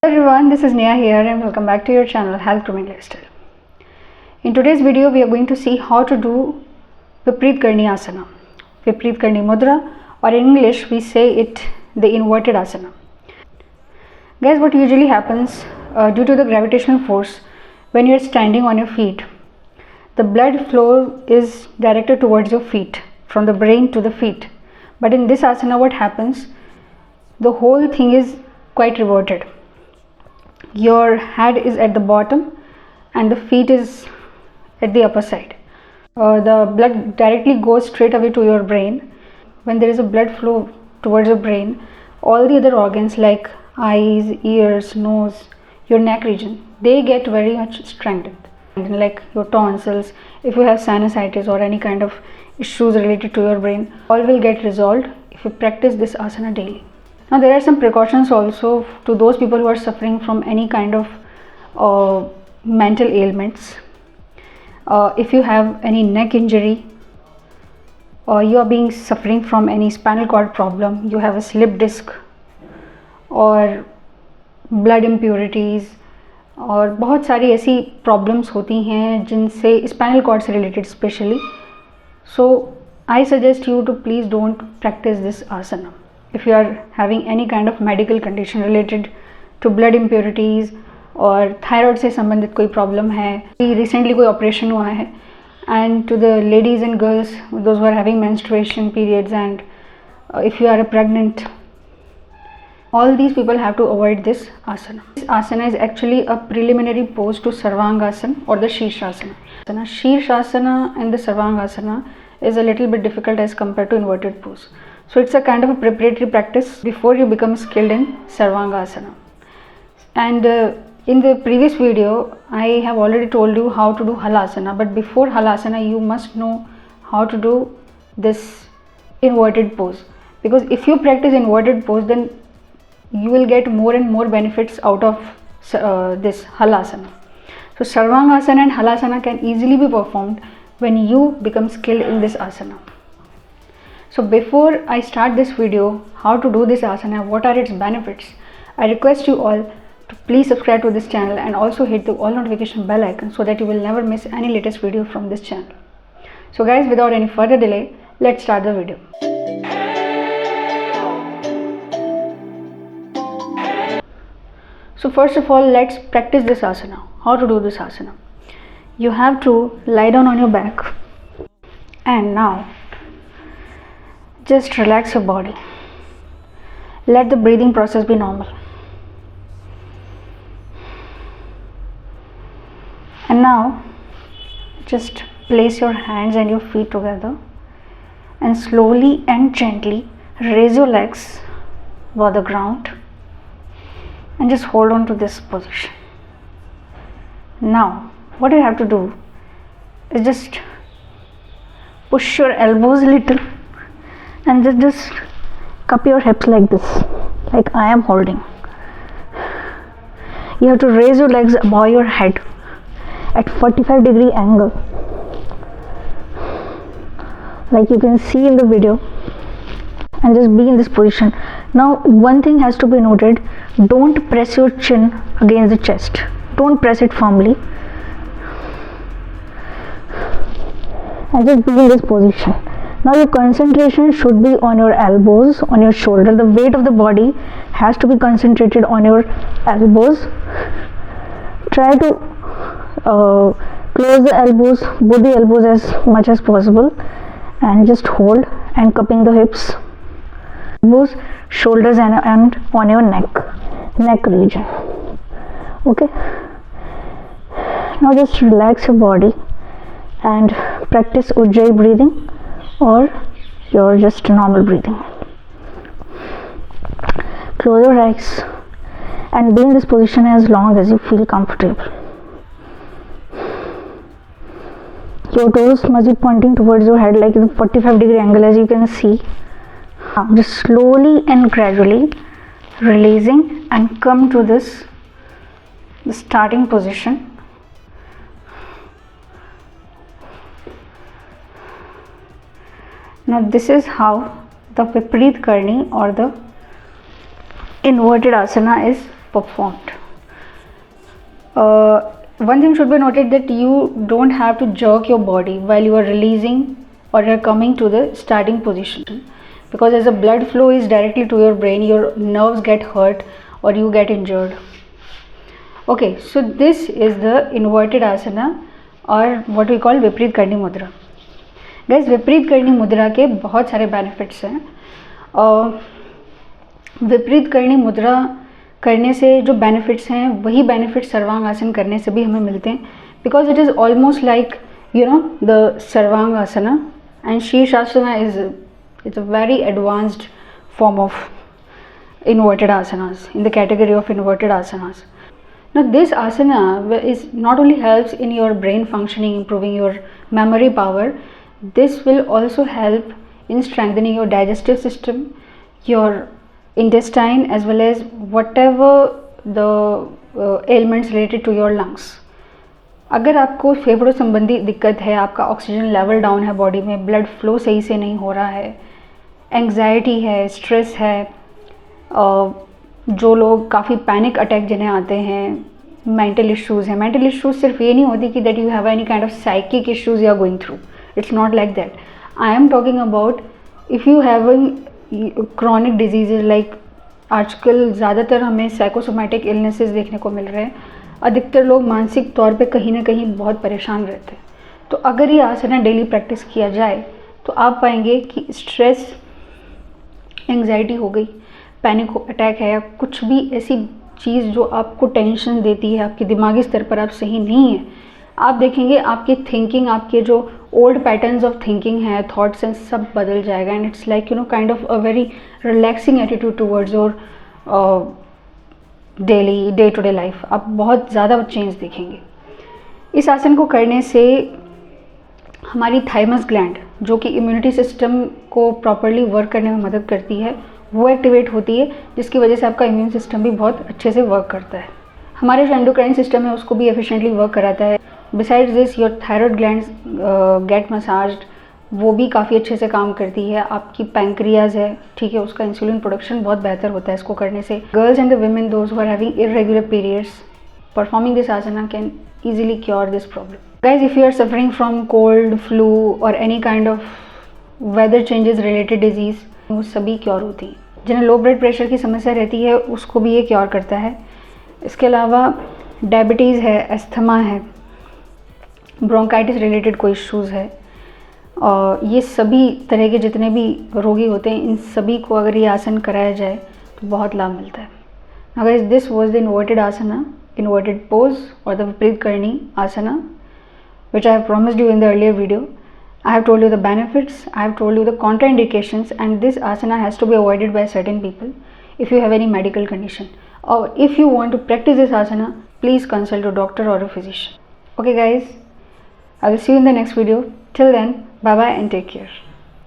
Hello everyone, this is Neha here and welcome back to your channel Health Grooming Lifestyle. In today's video, we are going to see how to do Vipreet Karni Asana, Vipreet Karni Mudra, or in English we say it the inverted asana. Guys, what usually happens due to the gravitational force when you are standing on your feet, the blood flow is directed towards your feet, from the brain to the feet. But in this asana, what happens? The whole thing is quite reverted. Your head is at the bottom and the feet is at the upper side. The blood directly goes straight away to your brain. When there is a blood flow towards your brain, all the other organs like eyes, ears, nose, your neck region, they get very much strengthened. And like your tonsils, if you have sinusitis or any kind of issues related to your brain, all will get resolved if you practice this asana daily. Now there are some precautions also to those people who are suffering from any kind of mental ailments. If you have any neck injury or you are suffering from any spinal cord problem, you have a slip disc or blood impurities और बहुत सारी ऐसी problems होती हैं जिनसे spinal cord से related specially. So I suggest you to please don't practice this asana. If you are having any kind of medical condition related to blood impurities और thyroid से संबंधित कोई प्रॉब्लम है, रिसेंटली कोई ऑपरेशन हुआ है, and to the ladies and girls, those who are having menstruation periods, and if you are pregnant, all these people have to avoid this asana. This asana is actually a preliminary pose to Sarvangasana or the Shirshasana. Shirshasana and the Sarvangasana is a little bit difficult as compared to inverted pose. So it's a kind of a preparatory practice before you become skilled in Sarvangasana. And in the previous video, I have already told you how to do Halasana. But before Halasana, you must know how to do this inverted pose. Because if you practice inverted pose, then you will get more and more benefits out of this Halasana. So Sarvangasana and Halasana can easily be performed when you become skilled in this asana. So before I start this video, how to do this asana, what are its benefits, I request you all to please subscribe to this channel and also hit the all notification bell icon so that you will never miss any latest video from this channel. So guys, without any further delay, let's start the video. So first of all, let's practice this asana. How to do this asana? You have to lie down on your back and now just relax your body. Let the breathing process be normal. And now just place your hands and your feet together and slowly and gently raise your legs above the ground and just hold on to this position. Now what you have to do is just push your elbows a little and just cup your hips like this, like I am holding. You have to raise your legs above your head at 45-degree angle, like you can see in the video, and just be in this position. Now one thing has to be noted: don't press your chin against the chest. Don't press it firmly, and just be in this position. Now your concentration should be on your elbows, on your shoulder. The weight of the body has to be concentrated on your elbows. Try to close the elbows, both the elbows as much as possible, and just hold and cupping the hips, elbows, shoulders, and on your neck region. Okay. Now just relax your body and practice Ujjayi breathing or your just normal breathing. Close your eyes and be in this position as long as you feel comfortable. Your toes must be pointing towards your head like in a 45-degree angle, as you can see. Now just slowly and gradually releasing and come to the starting position. Now this is how the Vipreet Karni or the inverted asana is performed. One thing should be noted that you don't have to jerk your body while you are releasing or you are coming to the starting position, because as the blood flow is directly to your brain, your nerves get hurt or you get injured. Okay, so this is the inverted asana or what we call विपरीत करनी मुद्रा. Guys, विपरीत करनी मुद्रा के बहुत सारे benefits हैं. विपरीत करनी मुद्रा करने से जो बेनिफिट्स हैं वही बेनिफिट्स सर्वांग आसन करने से भी हमें मिलते हैं, because it is almost like the सर्वांग आसना and shirshasana it's a very advanced form of inverted asanas, in the category of inverted asanas. Now this asana is not only helps in your brain functioning, improving your memory power, this will also help in strengthening your digestive system, your intestine, as well as whatever the ailments related to your lungs. अगर आपको फेफड़ों संबंधी दिक्कत है, आपका oxygen level down है body में, blood flow सही से नहीं हो रहा है, एंग्जाइटी है, स्ट्रेस है, जो लोग काफ़ी पैनिक अटैक जिन्हें आते हैं, मेंटल इश्यूज़ हैं. मेंटल इश्यूज़ सिर्फ ये नहीं होती कि that you have any kind of psychic issues you are going through. It's not like that. I am talking about if you have chronic disease like आजकल ज़्यादातर हमें साइकोसोमैटिक इलनेसेस देखने को मिल रहे हैं. अधिकतर लोग मानसिक तौर पे कहीं ना कहीं बहुत परेशान रहते हैं. तो अगर ये आसना डेली प्रैक्टिस किया जाए तो आप पाएंगे कि स्ट्रेस, एंग्जाइटी हो गई, पैनिक अटैक है, या कुछ भी ऐसी चीज़ जो आपको टेंशन देती है, आपके दिमागी स्तर पर आप सही नहीं है, आप देखेंगे आपकी थिंकिंग, आपके जो ओल्ड पैटर्न्स ऑफ थिंकिंग है, थॉट्स हैं, सब बदल जाएगा. And it's like kind of a very relaxing attitude towards your daily day to day life. आप बहुत ज़्यादा चेंज देखेंगे. इस आसन को करने से हमारी थाइमस ग्लैंड, जो कि इम्यूनिटी सिस्टम को प्रॉपरली वर्क करने में मदद करती है, वो एक्टिवेट होती है, जिसकी वजह से आपका इम्यून सिस्टम भी बहुत अच्छे से वर्क करता है. हमारे जो एंडोक्राइन सिस्टम है उसको भी एफिशिएंटली वर्क कराता है. Besides this your thyroid glands get massaged, वो भी काफ़ी अच्छे से काम करती है. आपकी पैंक्रियाज है, ठीक है, उसका इंसुलिन प्रोडक्शन बहुत बेहतर होता है इसको करने से. Girls and the women those who are having irregular periods, performing this asana can easily cure this problem. Guys, if you are suffering from cold, flu or any kind of weather changes related disease, वो सभी cure होती हैं. जिन्हें low blood pressure की समस्या रहती है उसको भी ये क्योर करता है. इसके अलावा डायबिटीज़ है, अस्थमा है, ब्रोंकाइटिस रिलेटेड कोई इश्यूज़ है, और ये सभी तरह के जितने भी रोगी होते हैं, इन सभी को अगर ये आसन कराया जाए तो बहुत लाभ मिलता है. Now guys, this was the inverted asana, inverted pose or the Viparit Karni asana, which I have promised you in the earlier video. I have told you the benefits, I have told you the contraindications, and this asana has to be avoided by certain people if you have any medical condition, or if you want to practice this asana, please consult a doctor or a physician. Okay guys, I will see you in the next video. Till then, bye bye and take care.